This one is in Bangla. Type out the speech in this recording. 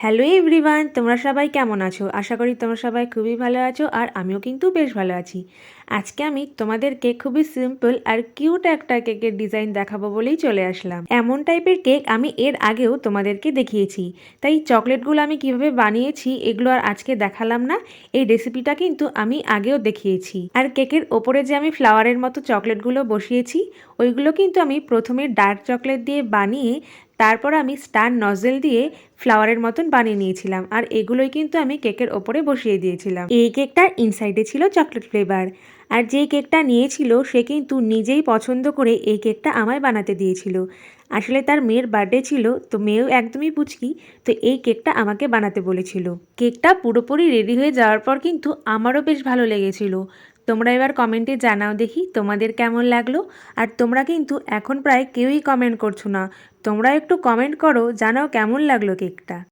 হ্যালো এভরিওয়ান, তোমরা সবাই কেমন আছো? আশা করি তোমরা সবাই খুবই ভালো আছো আর আমিও কিন্তু বেশ ভালো আছি। আজকে আমি তোমাদেরকে খুবই সিম্পল আর কিউট একটা কেকের ডিজাইন দেখাবো বলেই চলে আসলাম। এমন টাইপের কেক আমি এর আগেও তোমাদেরকে দেখিয়েছি, তাই চকলেটগুলো আমি কিভাবে বানিয়েছি এগুলো আর আজকে দেখালাম না। এই রেসিপিটা কিন্তু আমি আগেও দেখিয়েছি। আর কেকের ওপরে যে আমি ফ্লাওয়ারের মতো চকলেটগুলো বসিয়েছি ওইগুলো কিন্তু আমি প্রথমে ডার্ক চকলেট দিয়ে বানিয়ে তারপর আমি স্টার নজেল দিয়ে ফ্লাওয়ারের মতন বানিয়ে নিয়েছিলাম, আর এগুলোই কিন্তু আমি কেকের ওপরে বসিয়ে দিয়েছিলাম। এই কেকটার ইনসাইডে ছিল চকলেট ফ্লেভার, আর যেই কেকটা নিয়েছিল সে কিন্তু নিজেই পছন্দ করে এই কেকটা আমায় বানাতে দিয়েছিল। আসলে তার মেয়ের বার্থডে ছিল, তো মেয়েও একদমই পুচকি, তো এই কেকটা আমাকে বানাতে বলেছিল। কেকটা পুরোপুরি রেডি হয়ে যাওয়ার পর কিন্তু আমারও বেশ ভালো লেগেছিল। তোমরা এবার কমেন্টে জানাও দেখি তোমাদের কেমন লাগলো। আর তোমরা কিন্তু এখন প্রায় কেউই কমেন্ট করছো না, তোমরা একটু কমেন্ট করো, জানাও কেমন লাগলো কেকটা।